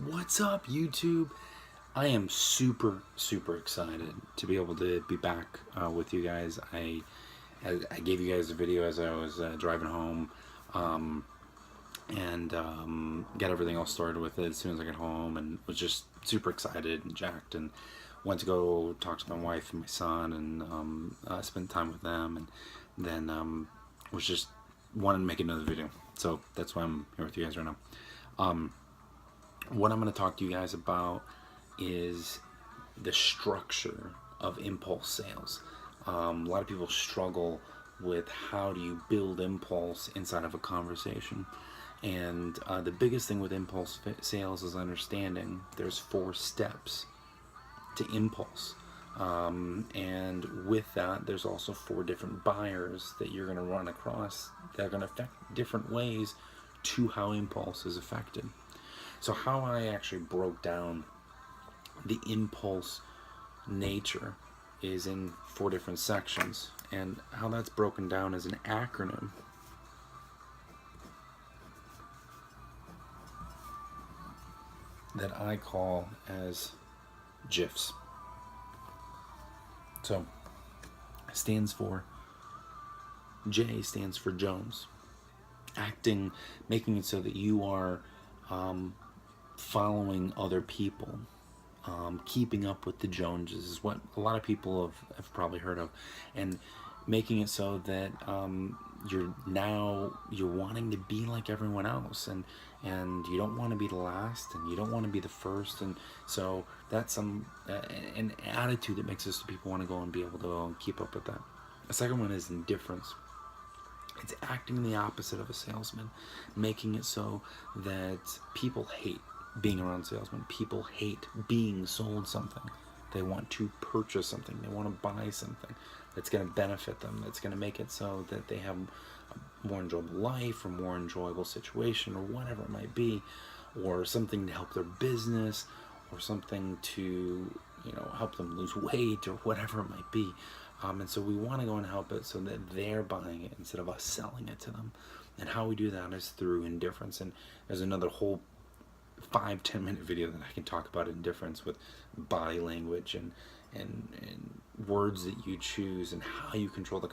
What's up, YouTube? I am super excited to be able to be back with you guys. I gave you guys a video as I was driving home, and got everything all started with it as soon as I got home, and was just super excited and jacked, and went to go talk to my wife and my son, and spend time with them, and then was just wanted to make another video. So that's why I'm here with you guys right now. What I'm going to talk to you guys about is the structure of impulse sales. A lot of people struggle with how do you build impulse inside of a conversation. And the biggest thing with impulse sales is understanding there's 4 steps to impulse. And with that, there's also 4 different buyers that you're going to run across that are going to affect different ways to how impulse is affected. So how I actually broke down the impulse nature is in 4 different sections, and how that's broken down is an acronym that I call as GIFs. So stands for J stands for Jones. Acting, making it so that you are following other people, keeping up with the Joneses is what a lot of people have probably heard of, and making it so that you're wanting to be like everyone else, and you don't want to be the last, and you don't want to be the first, and so that's an attitude that makes us people want to go and be able to keep up with that. The second one is indifference. It's acting the opposite of a salesman, making it so that people hate being around salesmen. People hate being sold something. They want to purchase something. They want to buy something that's going to benefit them, that's going to make it so that they have a more enjoyable life, or more enjoyable situation, or whatever it might be, or something to help their business, or something to, help them lose weight, or whatever it might be. And so we want to go and help it so that they're buying it instead of us selling it to them. And how we do that is through indifference. And there's another whole 5-10 minute video that I can talk about indifference, with body language and words that you choose, and how you control the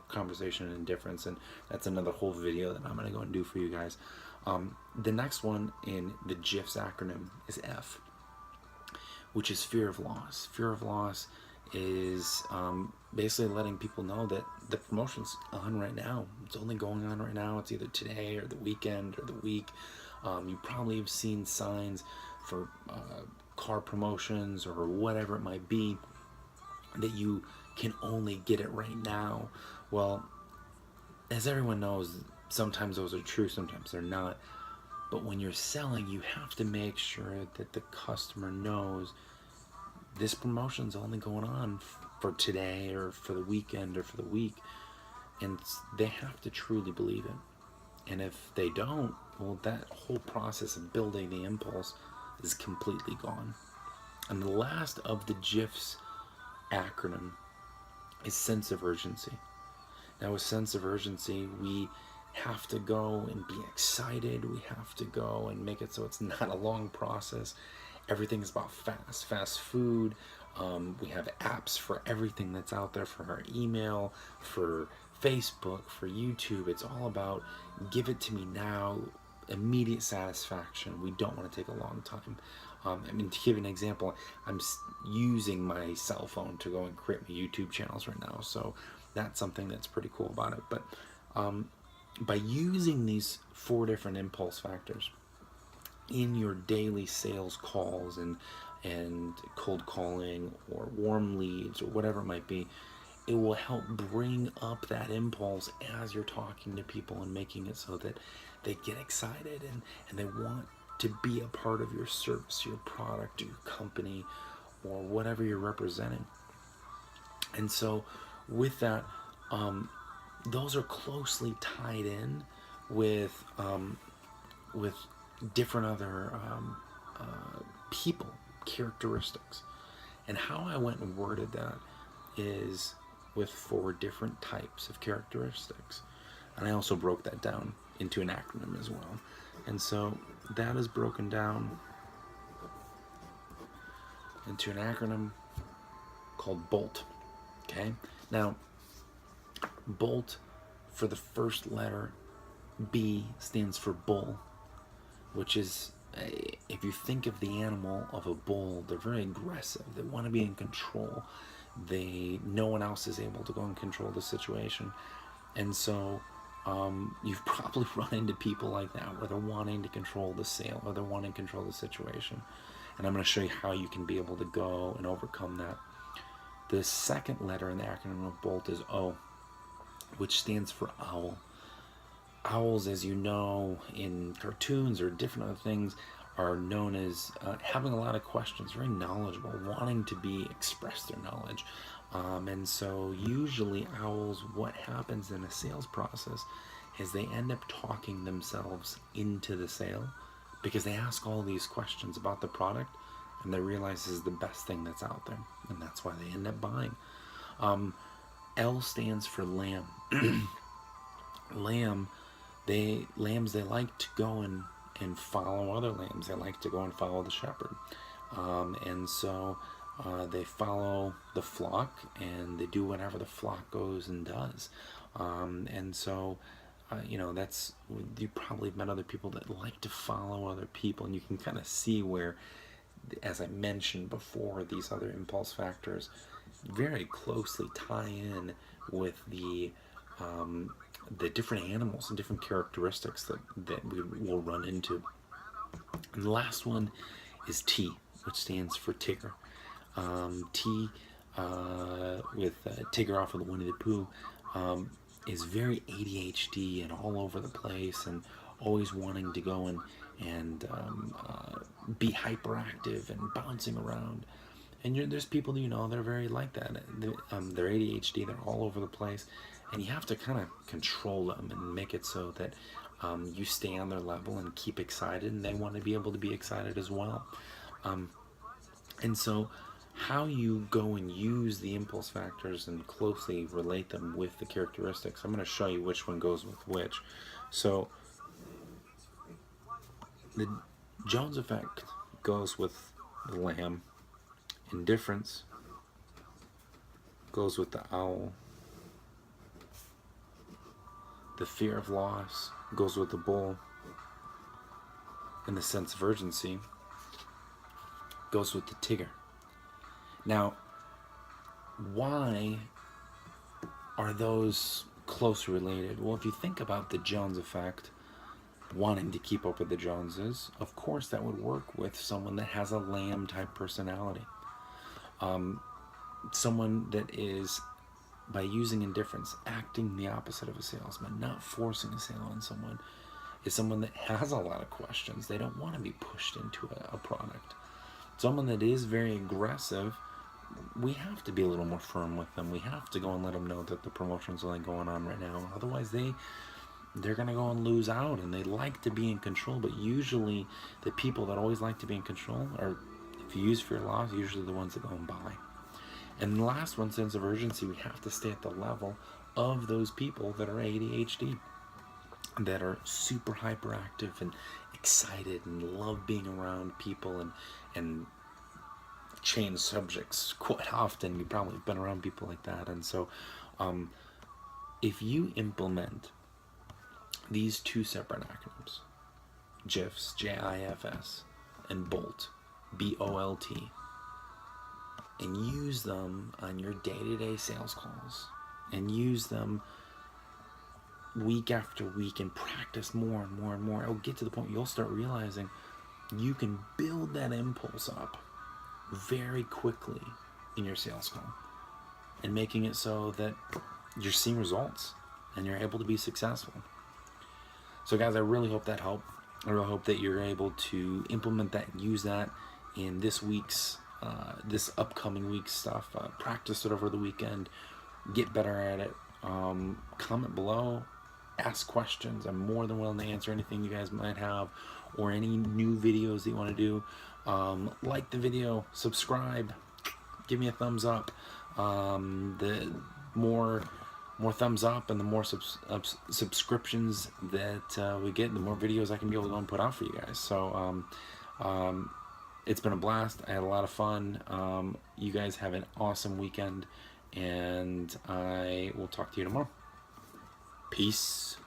conversation in indifference. And that's another whole video that I'm going to go and do for you guys. The next one in the GIFs acronym is F, which is fear of loss. Fear of loss is basically letting people know that the promotion's on right now. It's only going on right now. It's either today or the weekend or the week. You probably have seen signs for car promotions or whatever it might be, that you can only get it right now. Well, as everyone knows, sometimes those are true, sometimes they're not. But when you're selling, you have to make sure that the customer knows this promotion's only going on for today, or for the weekend, or for the week, and they have to truly believe it. And if they don't, well, that whole process of building the impulse is completely gone. And the last of the GIFs acronym is sense of urgency. Now, with sense of urgency, we have to go and be excited. We have to go and make it so it's not a long process. Everything is about fast food. We have apps for everything that's out there, for our email, for Facebook, for YouTube. It's all about give it to me now, immediate satisfaction. We don't want to take a long time. To give an example, I'm using my cell phone to go and create my YouTube channels right now, so that's something that's pretty cool about it. But by using these 4 different impulse factors in your daily sales calls and cold calling, or warm leads, or whatever it might be, it will help bring up that impulse as you're talking to people, and making it so that they get excited and they want to be a part of your service, your product, your company, or whatever you're representing. And so with that, those are closely tied in with different other people characteristics. And how I went and worded that is with 4 different types of characteristics. And I also broke that down into an acronym as well. And so that is broken down into an acronym called BOLT. Okay? Now, BOLT, for the first letter, B, stands for bull, which is, if you think of the animal of a bull, they're very aggressive. They want to be in control. No one else is able to go and control the situation. And so you've probably run into people like that, where they're wanting to control the sale, or they're wanting to control the situation. And I'm going to show you how you can be able to go and overcome that. The second letter in the acronym of BOLT is O, which stands for owl. Owls, as you know, in cartoons or different other things, are known as having a lot of questions, very knowledgeable, wanting to express their knowledge. And so usually owls, what happens in a sales process is they end up talking themselves into the sale, because they ask all these questions about the product and they realize this is the best thing that's out there, and that's why they end up buying. L stands for lamb. Lambs, they like to go and follow other lambs. They like to go and follow the shepherd. And so they follow the flock, and they do whatever the flock goes and does. And so, that's, you probably met other people that like to follow other people, and you can kind of see where, as I mentioned before, these other impulse factors very closely tie in with the different animals and different characteristics that we will run into. And the last one is T, which stands for Tigger. T, with Tigger off of the Winnie the Pooh, is very ADHD and all over the place, and always wanting to go and be hyperactive and bouncing around. And there's people that that are very like that. They're ADHD, they're all over the place, and you have to kind of control them and make it so that you stay on their level and keep excited, and they want to be able to be excited as well. And so how you go and use the impulse factors and closely relate them with the characteristics, I'm going to show you which one goes with which. So the Jones effect goes with the lamb. Indifference goes with the owl. The fear of loss goes with the bull. And the sense of urgency goes with the Tigger. Now, why are those closely related? Well, if you think about the Jones effect, wanting to keep up with the Joneses, of course that would work with someone that has a lamb type personality. Someone that is, by using indifference, acting the opposite of a salesman, not forcing a sale on someone, is someone that has a lot of questions. They don't want to be pushed into a product. Someone that is very aggressive, we have to be a little more firm with them. We have to go and let them know that the promotion's only going on right now. Otherwise, they're going to go and lose out, and they like to be in control. But usually, the people that always like to be in control are, if you use fear of loss, usually the ones that go and buy. And the last one, sense of urgency, we have to stay at the level of those people that are ADHD, that are super hyperactive and excited and love being around people and change subjects quite often. You've probably been around people like that. And so if you implement these two separate acronyms, GIFs, J-I-F-S, and BOLT, B-O-L-T, and use them on your day-to-day sales calls, and use them week after week, and practice more and more and more, it'll get to the point where you'll start realizing you can build that impulse up very quickly in your sales call, and making it so that you're seeing results and you're able to be successful. So guys, I really hope that helped. I really hope that you're able to implement that and use that in this upcoming week's stuff. Practice it over the weekend, get better at it. Comment below, ask questions. I'm more than willing to answer anything you guys might have, or any new videos that you want to do. Like the video, subscribe, give me a thumbs up. The more thumbs up and the more subscriptions that we get, the more videos I can be able to go and put out for you guys. So It's been a blast. I had a lot of fun. You guys have an awesome weekend, and I will talk to you tomorrow. Peace.